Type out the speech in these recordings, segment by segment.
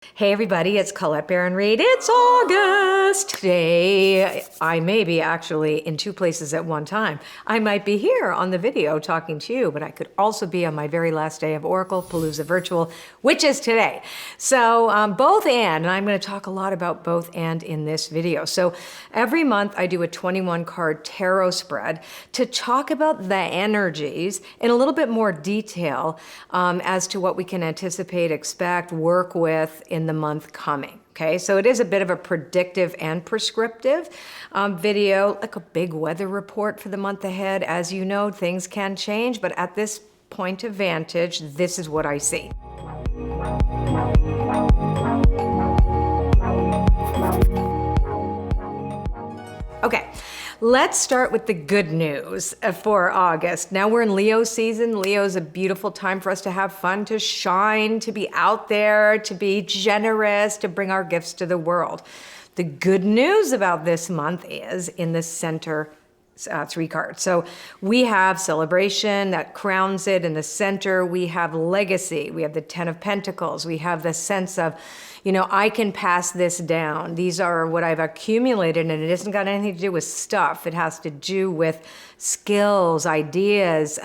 Hey everybody, it's Colette Baron Reid. It's August. Today, I may be actually in two places at one time. I might be here on the video talking to you, but I could also be on my very last day of Oracle Palooza Virtual, which is today. So both and I'm going to talk a lot about both and in this video. So every month I do a 21 card tarot spread to talk about the energies in a little bit more detail as to what we can anticipate, expect, work with in the month coming. Okay, so it is a bit of a predictive and prescriptive video, like a big weather report for the month ahead. As you know, things can change, but at this point of vantage, this is what I see. Okay, let's start with the good news for August. Now we're in Leo season. Leo's a beautiful time for us to have fun, to shine, to be out there, to be generous, to bring our gifts to the world. The good news about this month is in the center three cards. So we have celebration that crowns it in the center. We have legacy. We have the 10 of Pentacles. We have the sense of, you know, I can pass this down. These are what I've accumulated, and it hasn't got anything to do with stuff. It has to do with skills, ideas,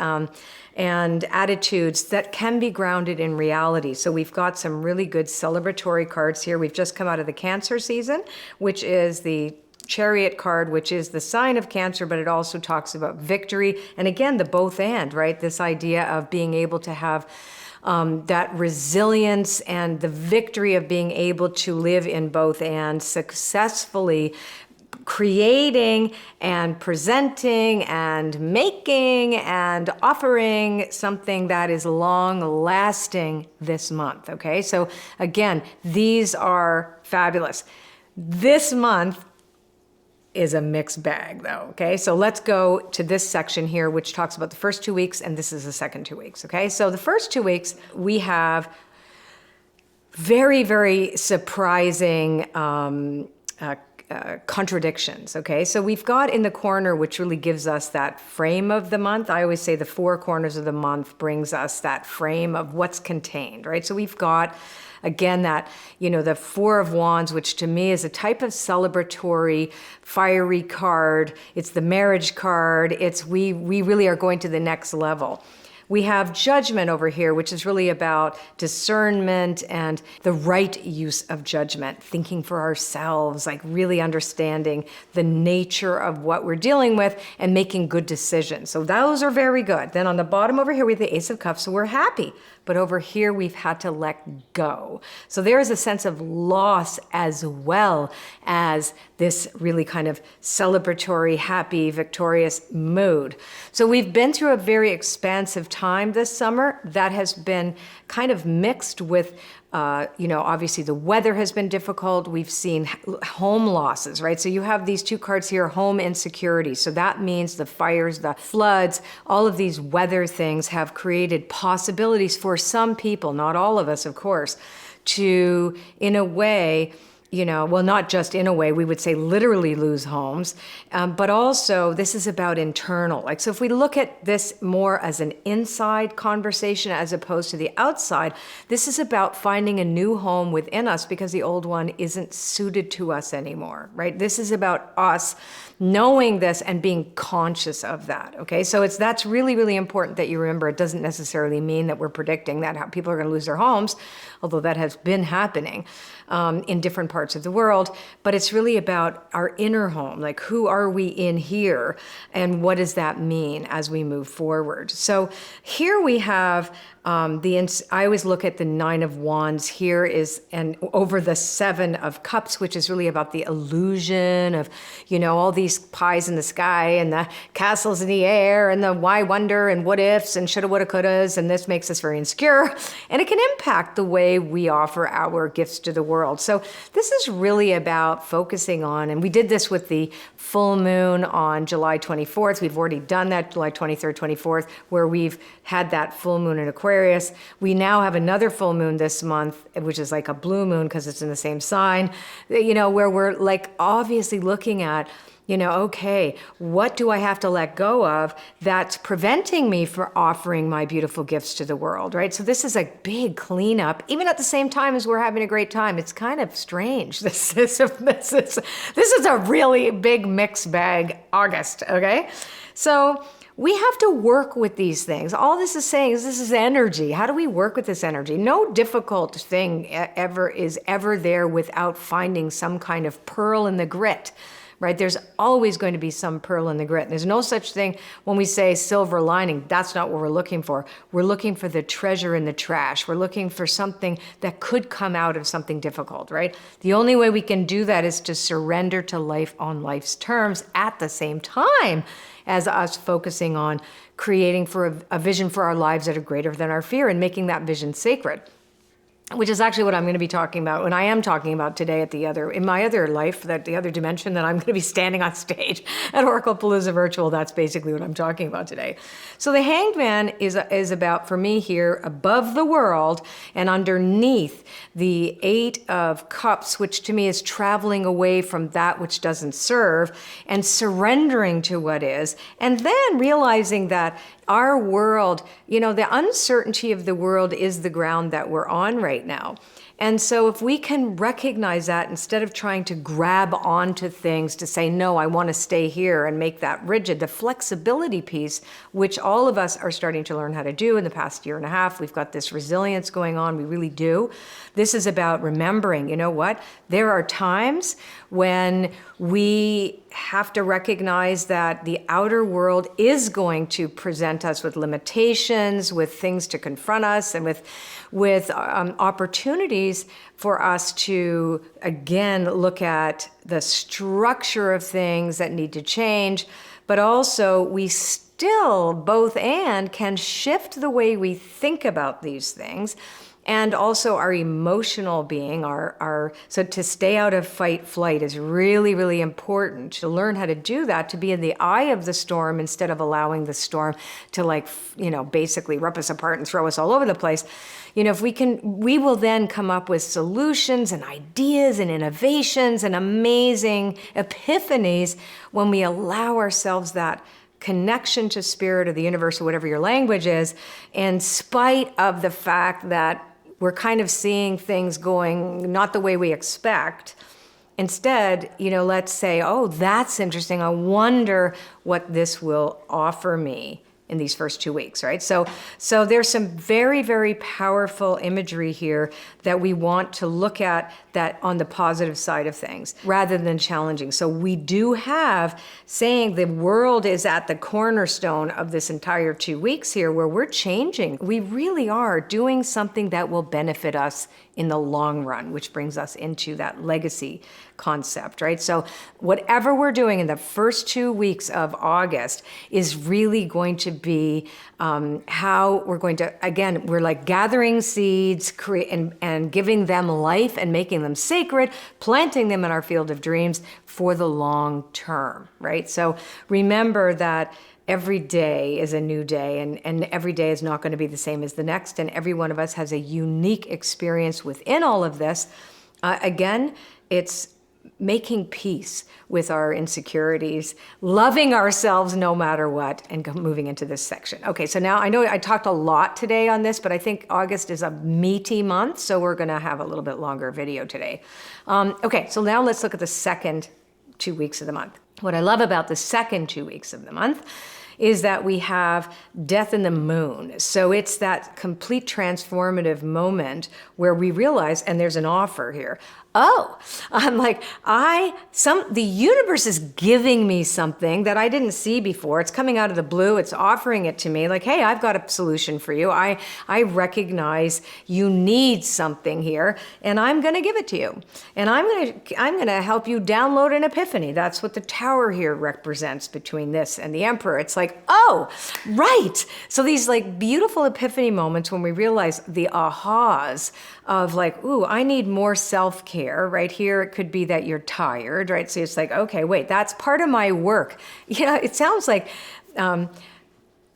and attitudes that can be grounded in reality. So we've got some really good celebratory cards here. We've just come out of the Cancer season, which is the Chariot card, which is the sign of Cancer, but it also talks about victory. And again, the both and, right? This idea of being able to have that resilience and the victory of being able to live in both and successfully creating and presenting and making and offering something that is long lasting this month. Okay, so again, these are fabulous. This month is a mixed bag though, okay? So let's go to this section here, which talks about the first 2 weeks, and this is the second 2 weeks, okay? So the first 2 weeks, we have very, very surprising contradictions, okay? So we've got in the corner, which really gives us that frame of the month. I always say the four corners of the month brings us that frame of what's contained, right? So we've got, again, that, you know, the Four of Wands, which to me is a type of celebratory, fiery card. It's the marriage card. It's we really are going to the next level. We have Judgment over here, which is really about discernment and the right use of judgment, thinking for ourselves, like really understanding the nature of what we're dealing with and making good decisions. So those are very good. Then on the bottom over here, we have the Ace of Cups, so we're happy. But over here, we've had to let go. So there is a sense of loss as well as this really kind of celebratory, happy, victorious mood. So we've been through a very expansive time this summer that has been kind of mixed with you know, obviously the weather has been difficult. We've seen home losses, right? So you have these two cards here, home insecurity. So that means the fires, the floods, all of these weather things have created possibilities for some people, not all of us, of course, to, in a way, you know, well, not just in a way, we would say literally lose homes, but also this is about internal. Like, so if we look at this more as an inside conversation as opposed to the outside, this is about finding a new home within us because the old one isn't suited to us anymore, right? This is about us knowing this and being conscious of that, okay? So that's really, really important that you remember. It doesn't necessarily mean that we're predicting that how people are going to lose their homes, although that has been happening in different parts of the world, but it's really about our inner home, like who are we in here and what does that mean as we move forward. So here we have I always look at the Nine of Wands here and over the Seven of Cups, which is really about the illusion of, you know, all these pies in the sky and the castles in the air and the why wonder and what ifs and shoulda, woulda, couldas, and this makes us very insecure, and it can impact the way we offer our gifts to the world. So this is really about focusing on, and we did this with the full moon on July 24th. We've already done that July 23rd, 24th, where we've had that full moon in Aquarius. We now have another full moon this month, which is like a blue moon because it's in the same sign, you know, where we're like obviously looking at Okay, what do I have to let go of that's preventing me from offering my beautiful gifts to the world, right? So this is a big cleanup, even at the same time as we're having a great time. It's kind of strange. This is a really big mixed bag August, okay? So we have to work with these things. All this is saying is this is energy. How do we work with this energy? No difficult thing is ever there without finding some kind of pearl in the grit. Right? There's always going to be some pearl in the grit. There's no such thing when we say silver lining. That's not what we're looking for. We're looking for the treasure in the trash. We're looking for something that could come out of something difficult, right? The only way we can do that is to surrender to life on life's terms at the same time as us focusing on creating for a vision for our lives that are greater than our fear and making that vision sacred. Which is actually what I'm going to be talking about when I am talking about today in my other life, the other dimension that I'm going to be standing on stage at Oracle Palooza Virtual. That's basically what I'm talking about today. So the Hanged Man is about, for me here, above the world and underneath the Eight of Cups, which to me is traveling away from that which doesn't serve and surrendering to what is, and then realizing that our world, the uncertainty of the world is the ground that we're on right now. And so if we can recognize that instead of trying to grab onto things to say, no, I want to stay here and make that rigid, the flexibility piece, which all of us are starting to learn how to do in the past year and a half, we've got this resilience going on, we really do. This is about remembering, what? There are times when we have to recognize that the outer world is going to present us with limitations, with things to confront us, and with opportunities for us to, again, look at the structure of things that need to change, but also we still, both and, can shift the way we think about these things. And also our emotional being, so to stay out of fight flight is really, really important. To learn how to do that, to be in the eye of the storm instead of allowing the storm to basically rip us apart and throw us all over the place. If we will then come up with solutions and ideas and innovations and amazing epiphanies when we allow ourselves that connection to spirit or the universe or whatever your language is, in spite of the fact that we're kind of seeing things going not the way we expect. Instead, let's say, oh, that's interesting. I wonder what this will offer me in these first 2 weeks, right? So there's some very, very powerful imagery here that we want to look at that on the positive side of things rather than challenging. So we do have saying the world is at the cornerstone of this entire 2 weeks here where we're changing. We really are doing something that will benefit us in the long run, which brings us into that legacy concept, right? So whatever we're doing in the first 2 weeks of August is really going to be how we're going to, again, we're like gathering seeds and giving them life and making them sacred, planting them in our field of dreams for the long term, right? So remember that every day is a new day, and every day is not going to be the same as the next, and every one of us has a unique experience within all of this. Again, it's making peace with our insecurities, loving ourselves no matter what, and moving into this section. Okay, so now I know I talked a lot today on this, but I think August is a meaty month, so we're going to have a little bit longer video today. Okay, so now let's look at the second 2 weeks of the month. What I love about the second 2 weeks of the month is that we have Death in the Moon. So it's that complete transformative moment where we realize, and there's an offer here. Oh, I'm like, the universe is giving me something that I didn't see before. It's coming out of the blue. It's offering it to me like, hey, I've got a solution for you. I recognize you need something here, and I'm going to give it to you. And I'm going to help you download an epiphany. That's what the tower here represents between this and the Emperor. It's like, oh, right. So these like beautiful epiphany moments when we realize the ahas of like, ooh, I need more self-care. Right here, it could be that you're tired, right? So it's like, okay, wait, that's part of my work. It sounds like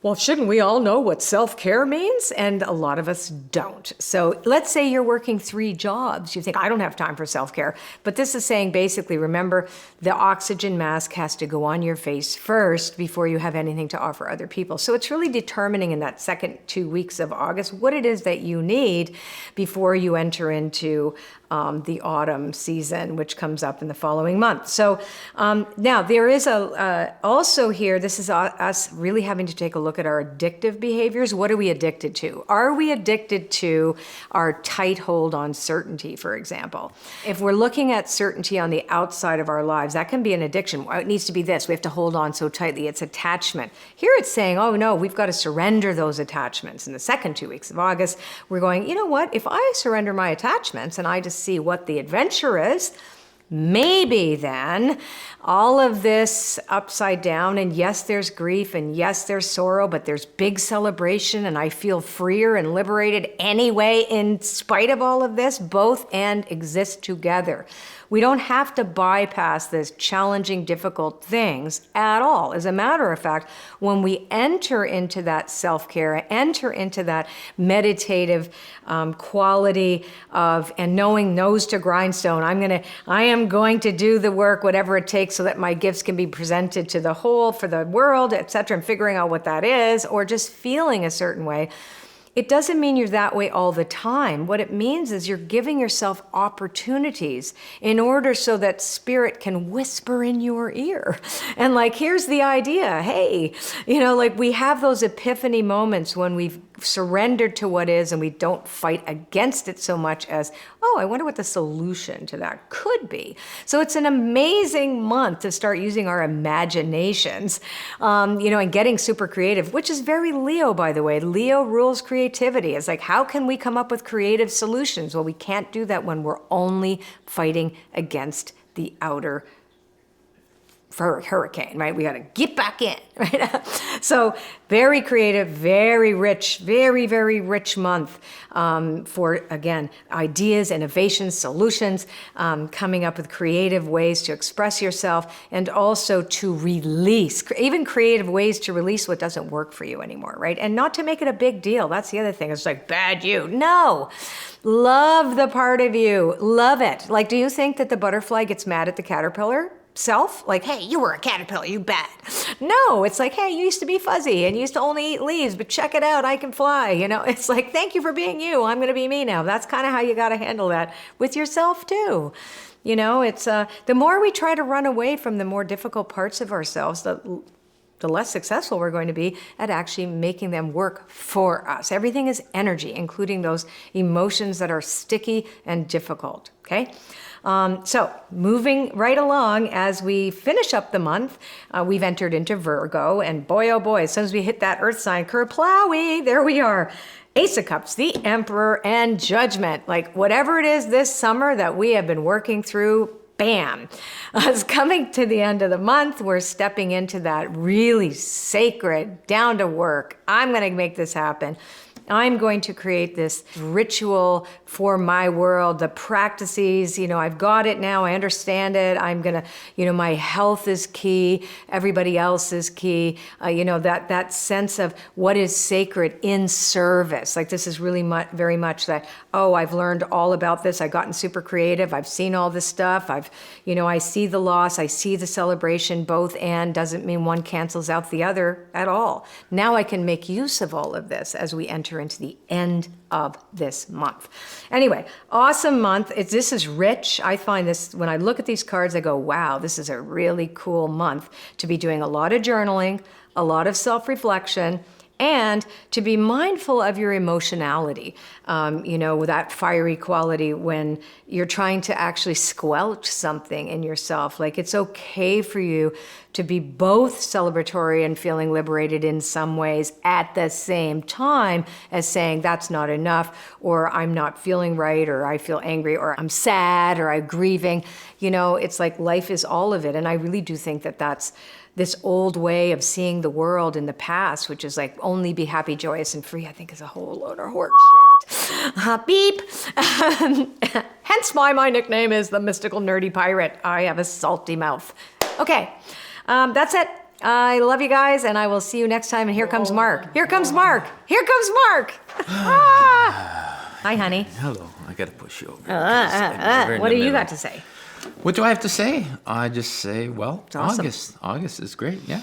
Well, shouldn't we all know what self-care means? And a lot of us don't. So let's say you're working 3 jobs. You think, I don't have time for self-care. But this is saying basically, remember, the oxygen mask has to go on your face first before you have anything to offer other people. So it's really determining in that second 2 weeks of August what it is that you need before you enter into the autumn season, which comes up in the following month. So now there is also here, this is us really having to take a look at our addictive behaviors. What are we addicted to? Are we addicted to our tight hold on certainty, for example? If we're looking at certainty on the outside of our lives, that can be an addiction. It needs to be this. We have to hold on so tightly. It's attachment. Here it's saying, oh no, we've got to surrender those attachments. In the second 2 weeks of August, we're going, you know what? If I surrender my attachments and I just see what the adventure is, maybe then all of this upside down, and yes, there's grief, and yes, there's sorrow, but there's big celebration, and I feel freer and liberated anyway, in spite of all of this, both and exist together. We don't have to bypass this challenging, difficult things at all. As a matter of fact, when we enter into that self-care, enter into that meditative quality of, and knowing nose to grindstone, I am going to do the work, whatever it takes, so that my gifts can be presented to the whole, for the world, etc., and figuring out what that is, or just feeling a certain way. It doesn't mean you're that way all the time. What it means is you're giving yourself opportunities in order so that spirit can whisper in your ear. And like, here's the idea. Hey, like we have those epiphany moments when we've surrendered to what is and we don't fight against it so much as, oh, I wonder what the solution to that could be. So it's an amazing month to start using our imaginations, and getting super creative, which is very Leo, by the way. Leo rules creativity. It's like, how can we come up with creative solutions? Well, we can't do that when we're only fighting against the outer hurricane, right? We got to get back in, right? So very creative, very rich, very, very rich month for, again, ideas, innovations, solutions, coming up with creative ways to express yourself and also to release, even creative ways to release what doesn't work for you anymore, right? And not to make it a big deal. That's the other thing. It's like, bad you. No. Love the part of you. Love it. Like, do you think that the butterfly gets mad at the caterpillar self? Like, hey, you were a caterpillar, you bad. No, it's like, hey, you used to be fuzzy and you used to only eat leaves, but check it out, I can fly. It's like, thank you for being you. I'm going to be me now. That's kind of how you got to handle that with yourself too. It's the more we try to run away from the more difficult parts of ourselves, the less successful we're going to be at actually making them work for us. Everything is energy, including those emotions that are sticky and difficult, okay? So moving right along as we finish up the month, we've entered into Virgo, and boy, oh boy, as soon as we hit that earth sign, kerplowie, there we are. Ace of Cups, the Emperor, and Judgment. Like whatever it is this summer that we have been working through, bam, it's coming to the end of the month. We're stepping into that really sacred, down to work. I'm going to make this happen. I'm going to create this ritual for my world, the practices, I've got it now, I understand it, I'm gonna, my health is key, everybody else is key, that sense of what is sacred in service. Like this is really very much that, oh, I've learned all about this, I've gotten super creative, I've seen all this stuff, I see the loss, I see the celebration, both and doesn't mean one cancels out the other at all. Now I can make use of all of this as we enter into the end of this month. Anyway, awesome month. This is rich. I find this, when I look at these cards, I go, wow, this is a really cool month to be doing a lot of journaling, a lot of self-reflection, and to be mindful of your emotionality, with that fiery quality when you're trying to actually squelch something in yourself. Like it's okay for you to be both celebratory and feeling liberated in some ways at the same time as saying that's not enough, or I'm not feeling right, or I feel angry, or I'm sad, or I'm grieving. It's like life is all of it. And I really do think that that's this old way of seeing the world in the past, which is like only be happy, joyous, and free, I think is a whole load of horse shit. Beep. Hence why my nickname is the Mystical Nerdy Pirate. I have a salty mouth. Okay, that's it. I love you guys, and I will see you next time. And here comes Mark. Here comes Mark. Here comes Mark. Hi, honey. Hello. I got to push you over. What do you got to say? What do I have to say? I just say, well, awesome. August is great, yeah.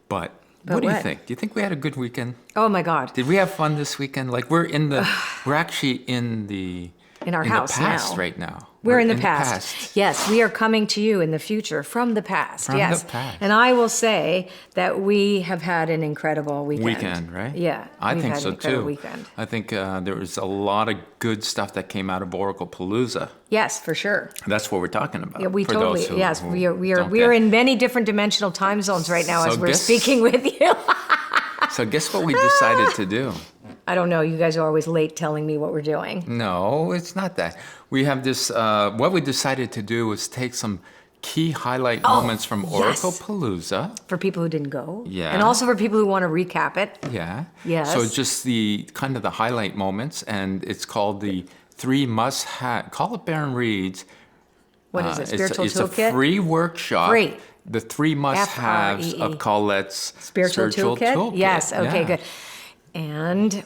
But what do you think? Do you think we had a good weekend? Oh my God. Did we have fun this weekend? Like we're actually in our house the past now. right now. We're in the past. Yes, we are coming to you in the future from the past. From yes. the past. And I will say that we have had an incredible weekend. Right? Yeah. I think had so an incredible too. Weekend. I think there was a lot of good stuff that came out of Oracle Palooza. Yes, for sure. That's what we're talking about. Yeah, we for totally. Those who, yes, who we are don't get. in many different dimensional time zones right now So as we're guess- speaking with you. So guess what we decided to do? I don't know. You guys are always late telling me what we're doing. No, it's not that. We have this, what we decided to do was take some key highlight moments from Oracle yes. Palooza. For people who didn't go. Yeah. And also for people who want to recap it. Yeah. Yes. So just the kind of the highlight moments, and it's called the 3 must-have. Call it Baron Reed's. What is it? It's Spiritual a Toolkit? free workshop. Free. The 3 must-haves FREE. of Colette's Spiritual Toolkit? Yes, okay, Yeah. good. And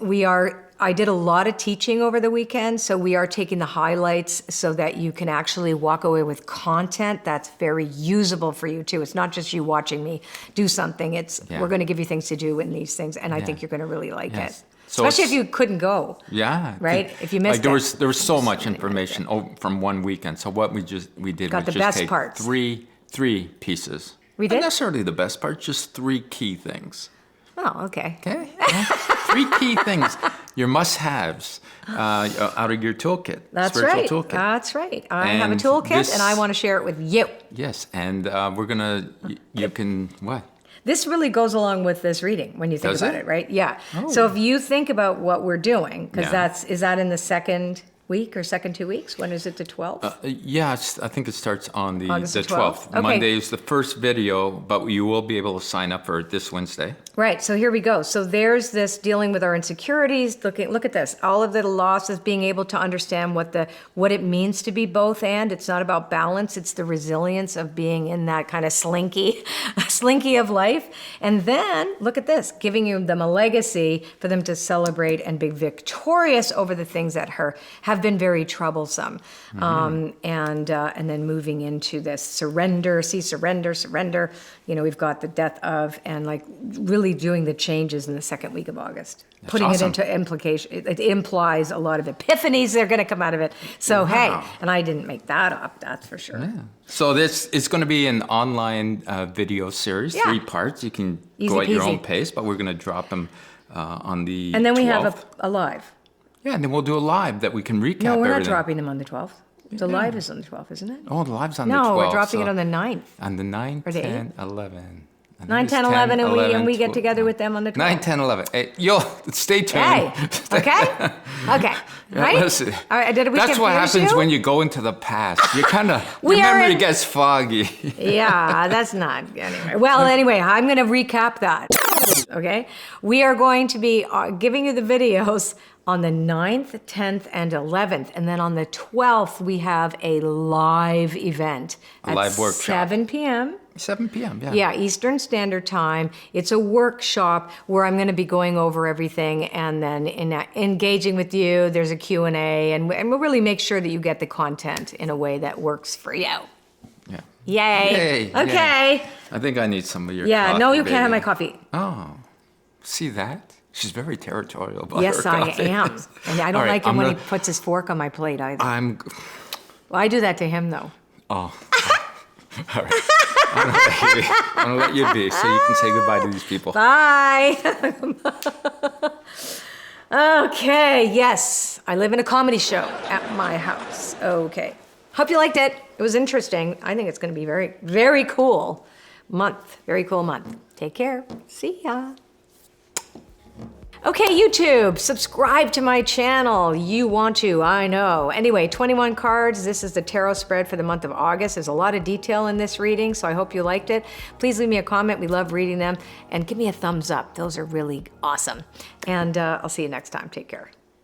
I did a lot of teaching over the weekend, so we are taking the highlights so that you can actually walk away with content that's very usable for you too. It's not just you watching me do something. We're going to give you things to do in these things, and I think you're going to really like Yes. it. So Especially if it's- you couldn't go. Yeah. Right? If you missed there it. was so much information from one weekend. So what we did Got was the just best take parts. three pieces. We Not did? necessarily the best part, just 3 key things. Oh, okay. Okay? Yeah. 3 key things. Your must-haves out of your toolkit. That's spiritual right. Toolkit. That's right. I have a And toolkit, and I this- want to share it with you. Yes, and we're gonna. You can what? This really goes along with this reading when you think Does about it? it, right? Yeah. Oh. So if you think about what we're doing, because Yeah. is that in the second week or second 2 weeks? When is it, the 12th? Yeah, I think it starts on the August the 12th. 12th. Okay. Monday is the first video, but you will be able to sign up for it this Wednesday. Right, so here we go. So there's this dealing with our insecurities. Look at this. All of the losses, being able to understand what it means to be both and. It's not about balance, it's the resilience of being in that kind of slinky of life. And then, look at this, giving them a legacy for them to celebrate and be victorious over the things that have been very troublesome. And then moving into this surrender. We've got the death of, and like really doing the changes in the second week of August. That's Putting awesome. it into implication. It implies a lot of epiphanies that are going to come out of it. So, hey, and I didn't make that up, that's for sure. Yeah. So this is going to be an online video series, Yeah. 3 parts. You can Easy go at your peasy. own pace, but we're going to drop them on the And then we 12th. have a live. Yeah, and then we'll do a live that we can recap No, we're not everything. dropping them on the 12th. The live is on the 12th, isn't it? Oh, the live's on the 12th. No, we're dropping so it on the 9th. On the 9, Or the 10, 11. I think 9, it's 10, 11, and we get 12. together with them on the 12th. 9, 10, 11. Hey, stay tuned. Hey, okay? Okay, right? Listen, All right, did we that's what confuse happens you? when you go into the past. You kind of, We your are memory in- gets foggy. Yeah, that's not, anyway. Well, anyway, I'm going to recap that, okay? We are going to be giving you the videos on the 9th, 10th, and 11th. And then on the 12th, we have a live event. A live workshop. 7 p.m. 7 p.m., yeah. Yeah, Eastern Standard Time. It's a workshop where I'm going to be going over everything and then engaging with you. There's a Q&A, and we'll really make sure that you get the content in a way that works for you. Yeah. Yay. Yay, Okay. yay. I think I need some of your Yeah, coffee, no, you can't have my baby. coffee. Oh, see that? She's very territorial about Yes, her I coffee. am. And I don't All right, like him I'm when gonna- he puts his fork on my plate either. I'm... Well, I do that to him, though. Oh. All right. I'm going to let you be so you can say goodbye to these people. Bye. Okay, yes. I live in a comedy show at my house. Okay. Hope you liked it. It was interesting. I think it's going to be very, very cool month. Very cool month. Take care. See ya. Okay, YouTube, subscribe to my channel. You want to, I know. Anyway, 21 cards. This is the tarot spread for the month of August. There's a lot of detail in this reading, so I hope you liked it. Please leave me a comment. We love reading them. And give me a thumbs up. Those are really awesome. And I'll see you next time. Take care.